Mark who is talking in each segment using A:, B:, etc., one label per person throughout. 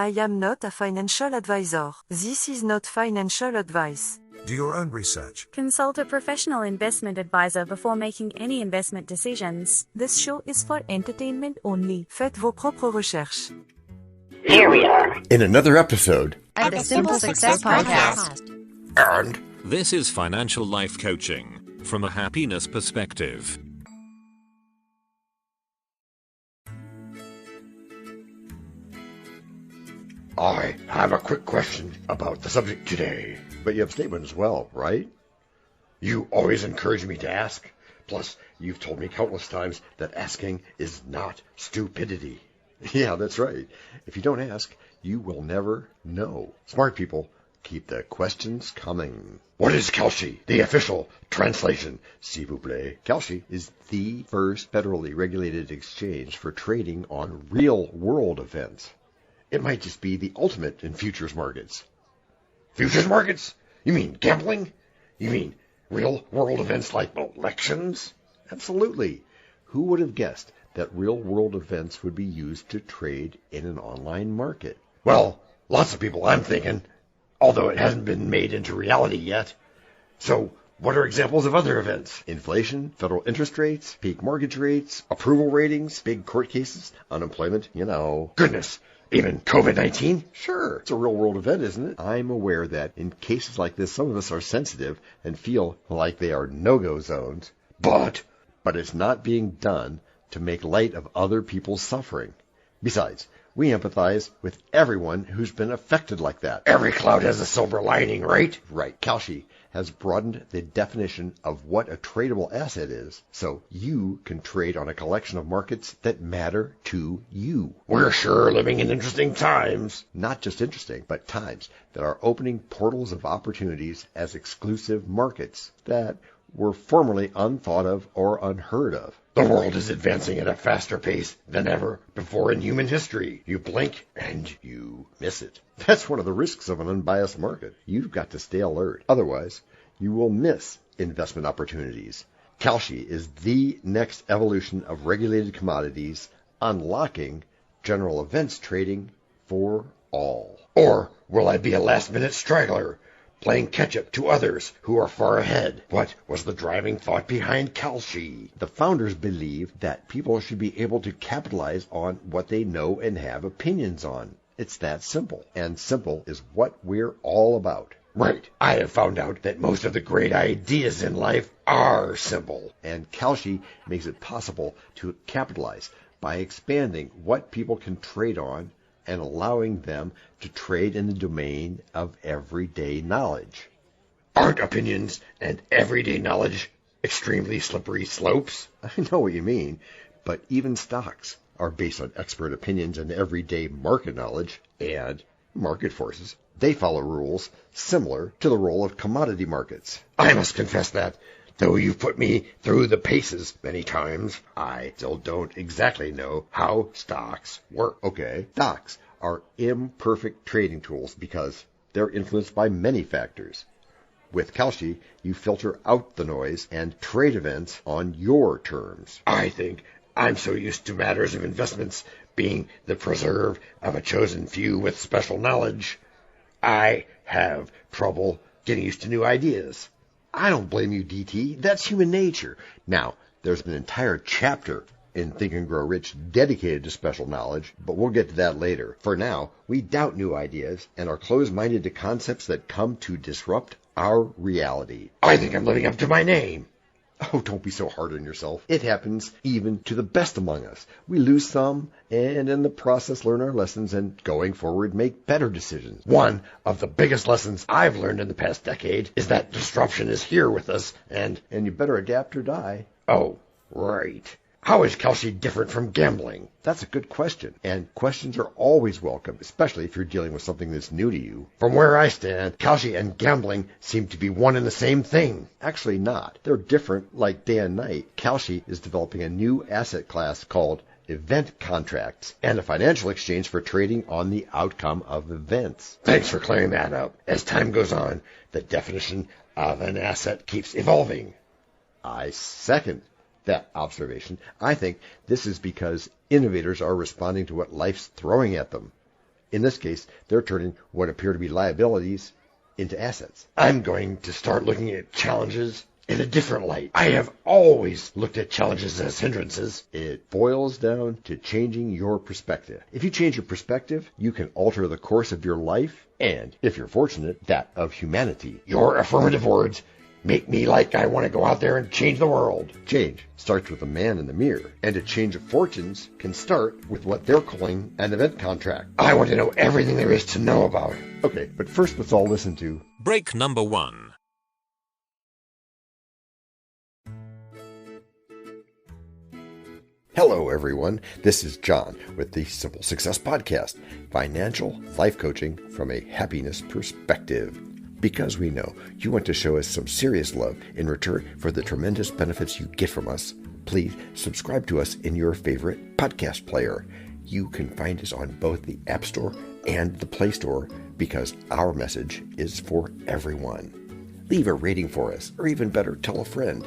A: I am not a financial advisor. This is not financial advice.
B: Do your own research.
C: Consult a professional investment advisor before making any investment decisions.
A: This show is for entertainment only. Faites vos propres recherches.
D: Here we are
E: in another episode
C: of the Simple Success Podcast.
E: And
F: this is financial life coaching from a happiness perspective.
E: I have a quick question about the subject today. But you have a statement as well, right? You always encourage me to ask. Plus, you've told me countless times that asking is not stupidity. Yeah, that's right. If you don't ask, you will never know. Smart people keep the questions coming. What is Kalshi? The official translation, s'il vous plaît. Kalshi is the first federally regulated exchange for trading on real-world events. It might just be the ultimate in futures markets. Futures markets? You mean gambling? You mean real-world events like elections? Absolutely. Who would have guessed that real-world events would be used to trade in an online market? Well, lots of people, I'm thinking, although it hasn't been made into reality yet. So, what are examples of other events? Inflation, federal interest rates, peak mortgage rates, approval ratings, big court cases, unemployment, Goodness! Even COVID-19? Sure, it's a real-world event, isn't it? I'm aware that in cases like this, some of us are sensitive and feel like they are no-go zones. But it's not being done to make light of other people's suffering. Besides, we empathize with everyone who's been affected like that. Every cloud has a silver lining, right? Right. Kalshi has broadened the definition of what a tradable asset is, so you can trade on a collection of markets that matter to you. We're sure living in interesting times. Not just interesting, but times that are opening portals of opportunities as exclusive markets that were formerly unthought of or unheard of. The world is advancing at a faster pace than ever before in human history. You blink and you miss it. That's one of the risks of an unbiased market. You've got to stay alert. Otherwise, you will miss investment opportunities. Kalshi is the next evolution of regulated commodities, unlocking general events trading for all. Or will I be a last-minute straggler, playing catch-up to others who are far ahead? What was the driving thought behind Kalshi? The founders believed that people should be able to capitalize on what they know and have opinions on. It's that simple, and simple is what we're all about. Right. I have found out that most of the great ideas in life are simple, and Kalshi makes it possible to capitalize by expanding what people can trade on and allowing them to trade in the domain of everyday knowledge. Aren't opinions and everyday knowledge extremely slippery slopes? I know what you mean, but even stocks are based on expert opinions and everyday market knowledge and market forces. They follow rules similar to the role of commodity markets. I must confess that, though you've put me through the paces many times, I still don't exactly know how stocks work. Okay, stocks are imperfect trading tools because they're influenced by many factors. With Kalshi, you filter out the noise and trade events on your terms. I think I'm so used to matters of investments being the preserve of a chosen few with special knowledge, I have trouble getting used to new ideas. I don't blame you, DT. That's human nature. Now, there's an entire chapter in Think and Grow Rich dedicated to special knowledge, but we'll get to that later. For now, we doubt new ideas and are closed-minded to concepts that come to disrupt our reality. I think I'm living up to my name. Oh, don't be so hard on yourself. It happens even to the best among us. We lose some, and in the process learn our lessons, and going forward make better decisions. One of the biggest lessons I've learned in the past decade is that disruption is here with us, and you better adapt or die. Oh, right. How is Kalshi different from gambling? That's a good question, and questions are always welcome, especially if you're dealing with something that's new to you. From where I stand, Kalshi and gambling seem to be one and the same thing. Actually not. They're different like day and night. Kalshi is developing a new asset class called event contracts and a financial exchange for trading on the outcome of events. Thanks for clearing that up. As time goes on, the definition of an asset keeps evolving. I second that observation. I think this is because innovators are responding to what life's throwing at them. In this case, they're turning what appear to be liabilities into assets. I'm going to start looking at challenges in a different light. I have always looked at challenges as hindrances. It boils down to changing your perspective. If you change your perspective, you can alter the course of your life and, if you're fortunate, that of humanity. Your affirmative words make me like I want to go out there and change the world. Change starts with a man in the mirror, and a change of fortunes can start with what they're calling an event contract. I want to know everything there is to know about it. Okay, but first let's all listen to
F: Break number 1.
E: Hello, everyone. This is John with the Simple Success Podcast, financial life coaching from a happiness perspective. Because we know you want to show us some serious love in return for the tremendous benefits you get from us, please subscribe to us in your favorite podcast player. You can find us on both the App Store and the Play Store because our message is for everyone. Leave a rating for us, or even better, tell a friend.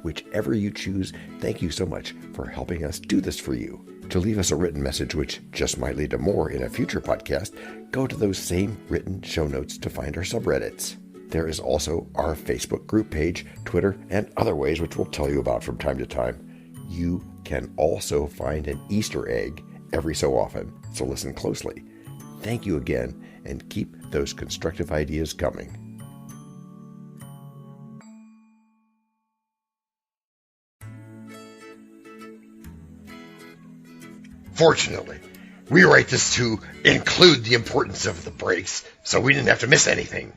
E: Whichever you choose, thank you so much for helping us do this for you. To leave us a written message, which just might lead to more in a future podcast, go to those same written show notes to find our subreddits. There is also our Facebook group page, Twitter, and other ways which we'll tell you about from time to time. You can also find an Easter egg every so often, so listen closely. Thank you again, and keep those constructive ideas coming. Fortunately, we write this to include the importance of the breaks, so we didn't have to miss anything.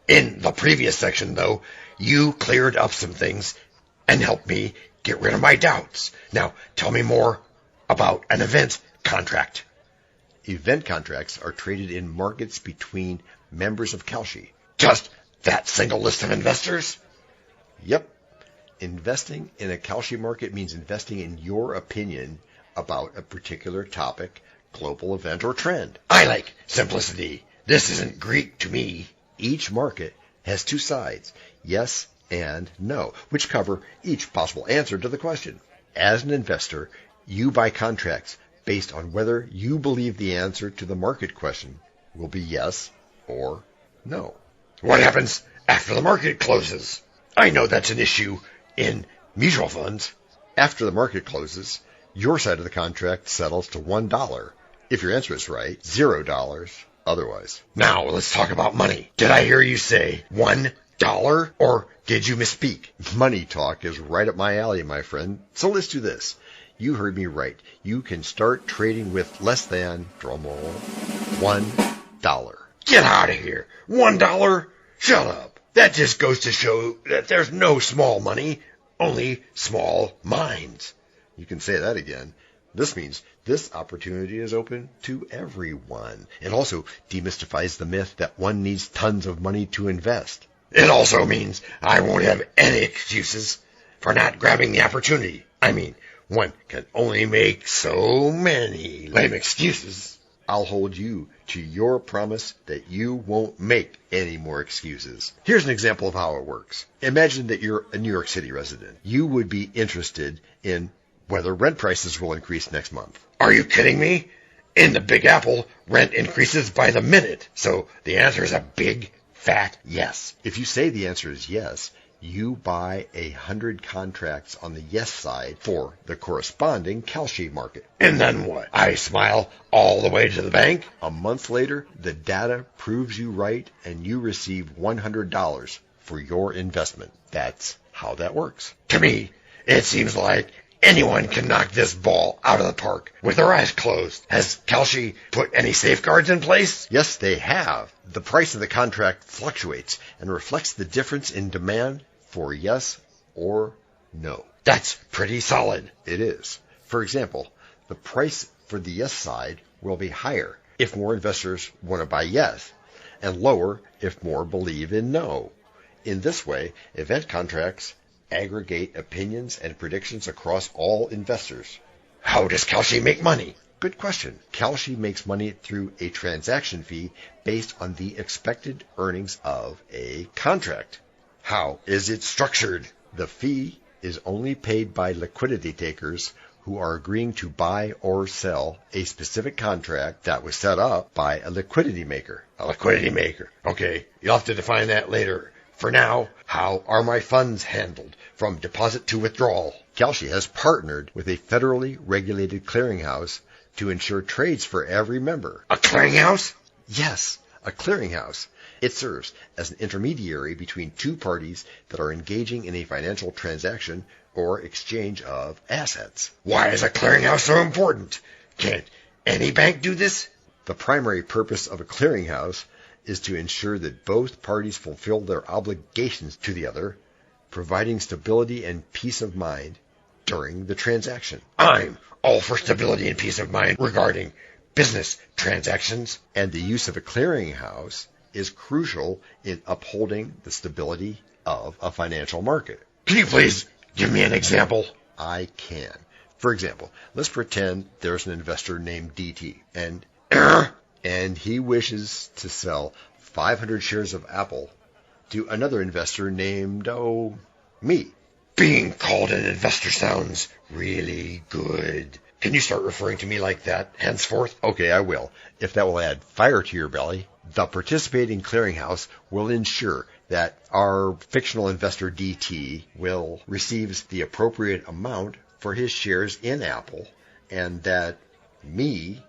E: In the previous section, though, you cleared up some things and helped me get rid of my doubts. Now, tell me more about an event contract. Event contracts are traded in markets between members of Kalshi. Just that single list of investors? Yep. Investing in a Kalshi market means investing in your opinion about a particular topic, global event, or trend. I like simplicity. This isn't Greek to me. Each market has two sides, yes and no, which cover each possible answer to the question. As an investor, you buy contracts based on whether you believe the answer to the market question will be yes or no. What happens after the market closes? I know that's an issue in mutual funds. After the market closes, your side of the contract settles to $1. If your answer is right, $0 otherwise. Now, let's talk about money. Did I hear you say $1? Or did you misspeak? Money talk is right up my alley, my friend. So let's do this. You heard me right. You can start trading with less than, drumroll, $1. Get out of here. $1? Shut up. That just goes to show that there's no small money, only small minds. You can say that again. This means this opportunity is open to everyone. It also demystifies the myth that one needs tons of money to invest. It also means I won't have any excuses for not grabbing the opportunity. I mean, one can only make so many lame excuses. I'll hold you to your promise that you won't make any more excuses. Here's an example of how it works. Imagine that you're a New York City resident. You would be interested in whether rent prices will increase next month. Are you kidding me? In the Big Apple, rent increases by the minute, so the answer is a big, fat yes. If you say the answer is yes, you buy 100 contracts on the yes side for the corresponding Kalshi market. And then what? I smile all the way to the bank? A month later, the data proves you right, and you receive $100 for your investment. That's how that works. To me, it seems like anyone can knock this ball out of the park with their eyes closed. Has Kalshi put any safeguards in place? Yes, they have. The price of the contract fluctuates and reflects the difference in demand for yes or no. That's pretty solid. It is. For example, the price for the yes side will be higher if more investors want to buy yes, and lower if more believe in no. In this way, event contracts aggregate opinions and predictions across all investors. How does Kalshi make money? Good question. Kalshi makes money through a transaction fee based on the expected earnings of a contract. How is it structured? The fee is only paid by liquidity takers who are agreeing to buy or sell a specific contract that was set up by a liquidity maker. A liquidity maker. Okay, you'll have to define that later. For now, how are my funds handled from deposit to withdrawal? Kalshi has partnered with a federally regulated clearinghouse to ensure trades for every member. A clearinghouse? Yes, a clearinghouse. It serves as an intermediary between two parties that are engaging in a financial transaction or exchange of assets. Why is a clearinghouse so important? Can't any bank do this? The primary purpose of a clearinghouse is to ensure that both parties fulfill their obligations to the other, providing stability and peace of mind during the transaction. I'm all for stability and peace of mind regarding business transactions, and the use of a clearinghouse is crucial in upholding the stability of a financial market. Can you please give me an example? I can. For example, let's pretend there's an investor named DT, and he wishes to sell 500 shares of Apple to another investor named, me. Being called an investor sounds really good. Can you start referring to me like that henceforth? Okay, I will. If that will add fire to your belly. The participating clearinghouse will ensure that our fictional investor DT will receive the appropriate amount for his shares in Apple, and that me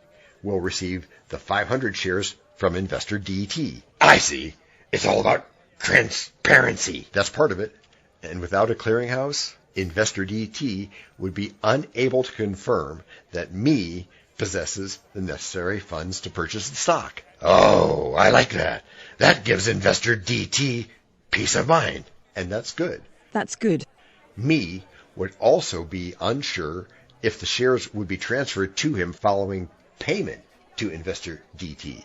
E: will receive the 500 shares from investor DT. I see. It's all about transparency. That's part of it. And without a clearinghouse, investor DT would be unable to confirm that me possesses the necessary funds to purchase the stock. Oh, I like that. That gives investor DT peace of mind. And that's good.
B: That's good.
E: Me would also be unsure if the shares would be transferred to him following payment to investor DT.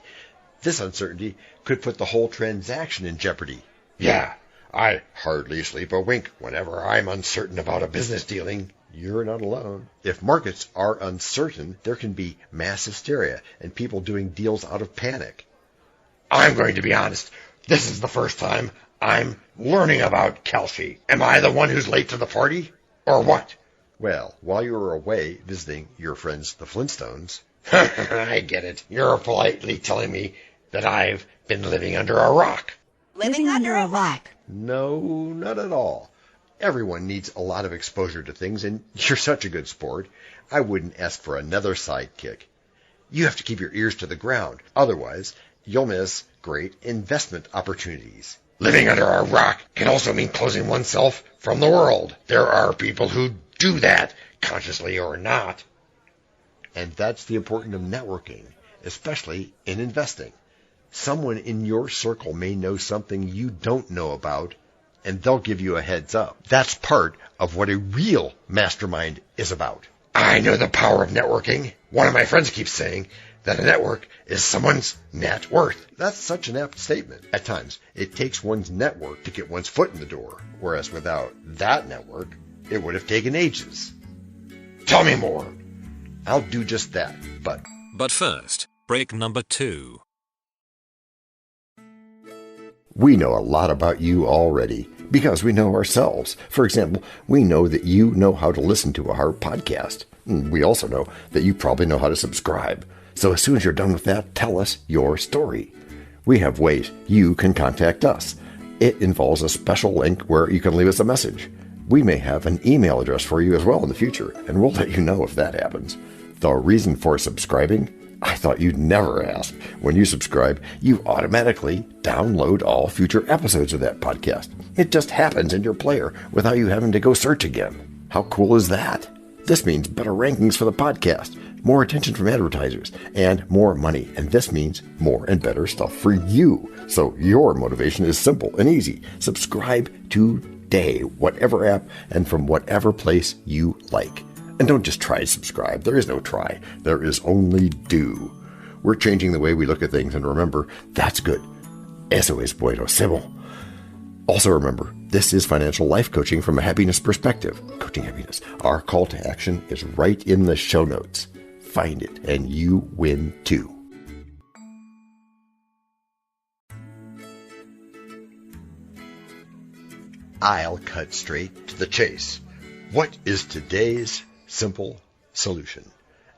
E: This uncertainty could put the whole transaction in jeopardy. Yeah, I hardly sleep a wink whenever I'm uncertain about a business dealing. You're not alone. If markets are uncertain, there can be mass hysteria and people doing deals out of panic. I'm going to be honest. This is the first time I'm learning about Kalshi. Am I the one who's late to the party? Or what? Well, while you were away visiting your friends the Flintstones... I get it. You're politely telling me that I've been living under a rock.
B: Living under a rock?
E: No, not at all. Everyone needs a lot of exposure to things, and you're such a good sport. I wouldn't ask for another sidekick. You have to keep your ears to the ground. Otherwise, you'll miss great investment opportunities. Living under a rock can also mean closing oneself from the world. There are people who do that, consciously or not. And that's the importance of networking, especially in investing. Someone in your circle may know something you don't know about, and they'll give you a heads up. That's part of what a real mastermind is about. I know the power of networking. One of my friends keeps saying that a network is someone's net worth. That's such an apt statement. At times, it takes one's network to get one's foot in the door, whereas without that network, it would have taken ages. Tell me more. I'll do just that,
F: But first, break number 2.
E: We know a lot about you already because we know ourselves. For example, we know that you know how to listen to our podcast. We also know that you probably know how to subscribe. So as soon as you're done with that, tell us your story. We have ways you can contact us. It involves a special link where you can leave us a message. We may have an email address for you as well in the future, and we'll let you know if that happens. The reason for subscribing? I thought you'd never ask. When you subscribe, you automatically download all future episodes of that podcast. It just happens in your player without you having to go search again. How cool is that? This means better rankings for the podcast, more attention from advertisers, and more money. And this means more and better stuff for you. So your motivation is simple and easy. Subscribe today, whatever app and from whatever place you like. And don't just try to subscribe. There is no try. There is only do. We're changing the way we look at things, and remember, that's good. Eso es buenísimo. Also remember, this is financial life coaching from a happiness perspective. Coaching happiness. Our call to action is right in the show notes. Find it, and you win too. I'll cut straight to the chase. What is today's simple solution.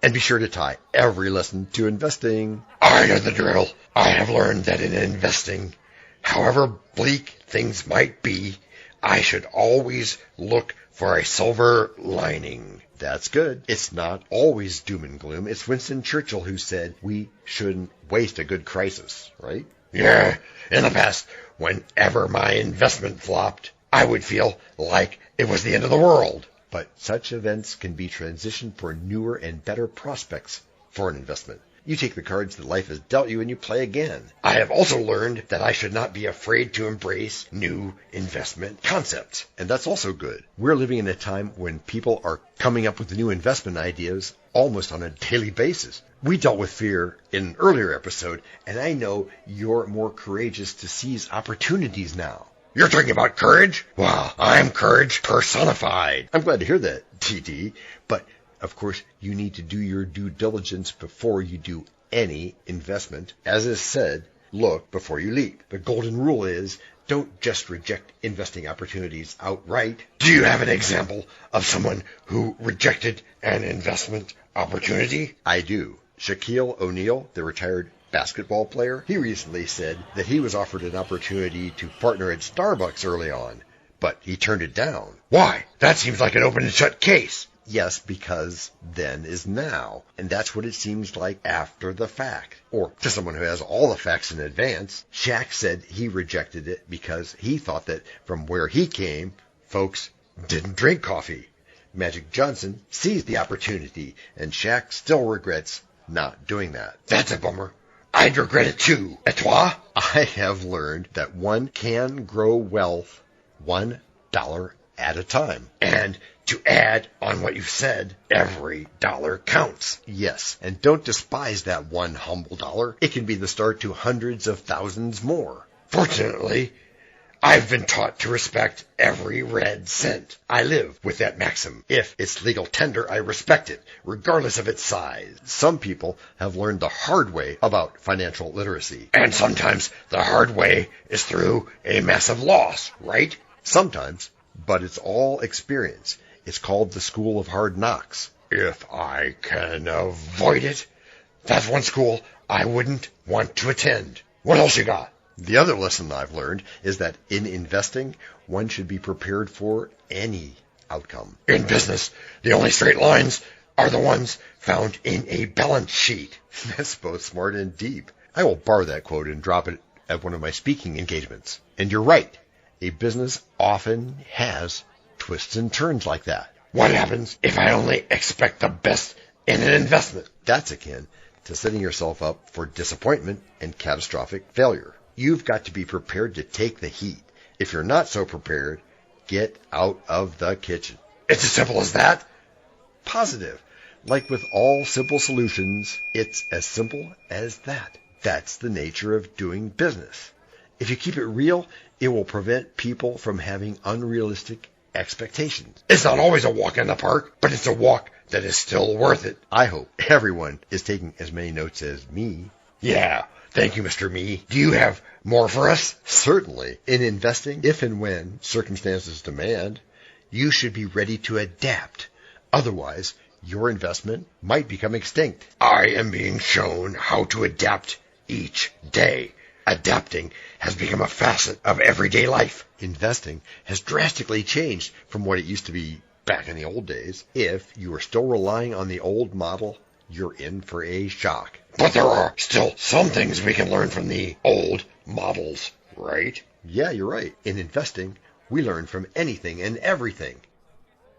E: And be sure to tie every lesson to investing. I know the drill. I have learned that in investing, however bleak things might be, I should always look for a silver lining. That's good. It's not always doom and gloom. It's Winston Churchill who said we shouldn't waste a good crisis, right? Yeah, in the past, whenever my investment flopped, I would feel like it was the end of the world. But such events can be transitioned for newer and better prospects for an investment. You take the cards that life has dealt you and you play again. I have also learned that I should not be afraid to embrace new investment concepts. And that's also good. We're living in a time when people are coming up with new investment ideas almost on a daily basis. We dealt with fear in an earlier episode, and I know you're more courageous to seize opportunities now. You're talking about courage? Wow, I'm courage personified. I'm glad to hear that, TD. But, of course, you need to do your due diligence before you do any investment. As is said, look before you leap. The golden rule is, don't just reject investing opportunities outright. Do you have an example of someone who rejected an investment opportunity? I do. Shaquille O'Neal, the retired basketball player, he recently said that he was offered an opportunity to partner at Starbucks early on, but he turned it down. Why? That seems like an open and shut case. Yes, because then is now, and that's what it seems like after the fact, or to someone who has all the facts in advance. Shaq said he rejected it because he thought that from where he came, folks didn't drink coffee. Magic Johnson seized the opportunity, and Shaq still regrets not doing that. That's a bummer. I'd regret it too. Et toi? I have learned that one can grow wealth $1 at a time. And to add on what you've said, every dollar counts. Yes, and don't despise that one humble dollar. It can be the start to hundreds of thousands more. Fortunately, I've been taught to respect every red cent. I live with that maxim. If it's legal tender, I respect it, regardless of its size. Some people have learned the hard way about financial literacy. And sometimes the hard way is through a massive loss, right? Sometimes, but it's all experience. It's called the School of Hard Knocks. If I can avoid it, that's one school I wouldn't want to attend. What else you got? The other lesson I've learned is that in investing, one should be prepared for any outcome. In business, the only straight lines are the ones found in a balance sheet. That's both smart and deep. I will borrow that quote and drop it at one of my speaking engagements. And you're right. A business often has twists and turns like that. What happens if I only expect the best in an investment? That's akin to setting yourself up for disappointment and catastrophic failure. You've got to be prepared to take the heat. If you're not so prepared, get out of the kitchen. It's as simple as that? Positive. Like with all simple solutions, it's as simple as that. That's the nature of doing business. If you keep it real, it will prevent people from having unrealistic expectations. It's not always a walk in the park, but it's a walk that is still worth it. I hope everyone is taking as many notes as me. Yeah. Thank you, Mr. Me. Do you have more for us? Certainly. In investing, if and when circumstances demand, you should be ready to adapt. Otherwise, your investment might become extinct. I am being shown how to adapt each day. Adapting has become a facet of everyday life. Investing has drastically changed from what it used to be back in the old days. If you are still relying on the old model, you're in for a shock. But there are still some things we can learn from the old models, right? Yeah, you're right. In investing, we learn from anything and everything.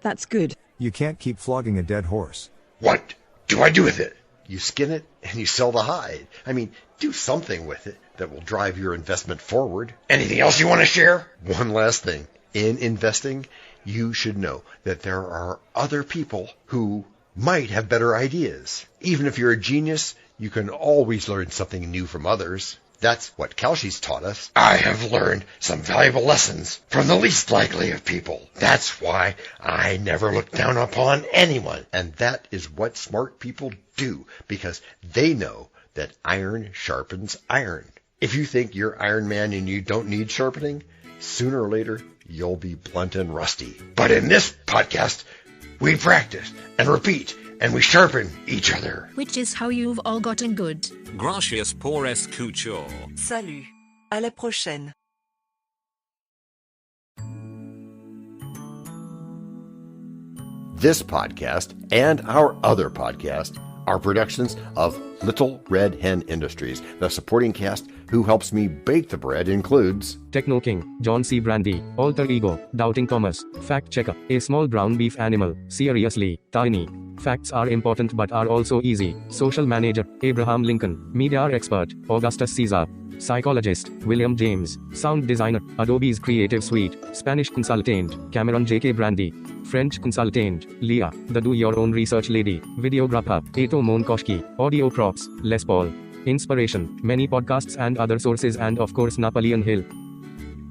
B: That's good.
G: You can't keep flogging a dead horse.
E: What do I do with it? You skin it and you sell the hide. I mean, do something with it that will drive your investment forward. Anything else you want to share? One last thing. In investing, you should know that there are other people who might have better ideas. Even if you're a genius, you can always learn something new from others. That's what Kalshi's taught us. I have learned some valuable lessons from the least likely of people. That's why I never look down upon anyone. And that is what smart people do, because they know that iron sharpens iron. If you think you're Iron Man and you don't need sharpening, sooner or later you'll be blunt and rusty. But in this podcast, we practice and repeat and we sharpen each other.
H: Which is how you've all gotten good.
F: Gracias por escuchar.
A: Salut. À la prochaine.
E: This podcast and our other podcast are productions of Little Red Hen Industries. The supporting cast who helps me bake the bread includes
I: Techno King, John C. Brandy, Alter Ego, Doubting Thomas, Fact Checker, A Small Brown Beef Animal, Seriously, Tiny. Facts are important but are also easy. Social Manager, Abraham Lincoln, Media Expert, Augustus Caesar. Psychologist, William James. Sound Designer, Adobe's Creative Suite. Spanish Consultant, Cameron J.K. Brandy. French Consultant, Leah, the Do-Your-Own Research Lady. Videographer, Eto Monkoshki. Audio Props, Les Paul. Inspiration, many podcasts and other sources, and of course Napoleon Hill.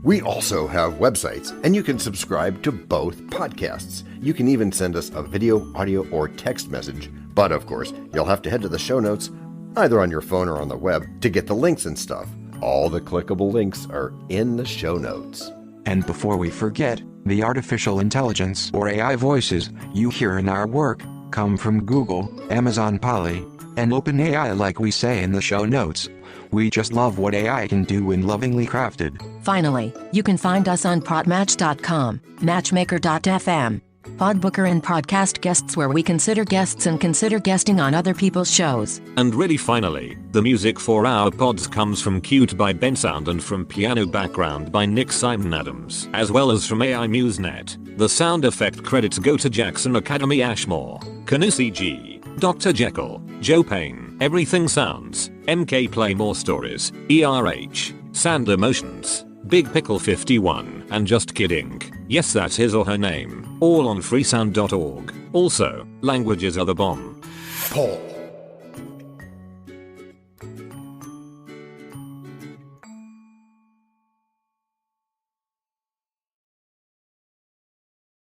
E: We also have websites, and you can subscribe to both podcasts. You can even send us a video, audio, or text message. But of course, you'll have to head to the show notes, either on your phone or on the web, to get the links and stuff. All the clickable links are in the show notes.
J: And before we forget, the artificial intelligence or AI voices you hear in our work come from Google, Amazon Polly, and OpenAI, like we say in the show notes. We just love what AI can do when lovingly crafted.
H: Finally, you can find us on Podmatch.com, Matchmaker.fm, Podbooker and Podcast Guests, where we consider guests and consider guesting on other people's shows.
F: And really finally, the music for our pods comes from Cute by Ben Sound and from Piano Background by Nick Simon Adams, as well as from AI MuseNet. The sound effect credits go to Jackson Academy Ashmore, Kanusi G, Dr. Jekyll, Joe Payne, Everything Sounds, MK Play More Stories, ERH, Sand Emotions, Big Pickle 51, and Just Kidding. Yes, that's his or her name. All on freesound.org. Also, languages are the bomb.
E: Paul.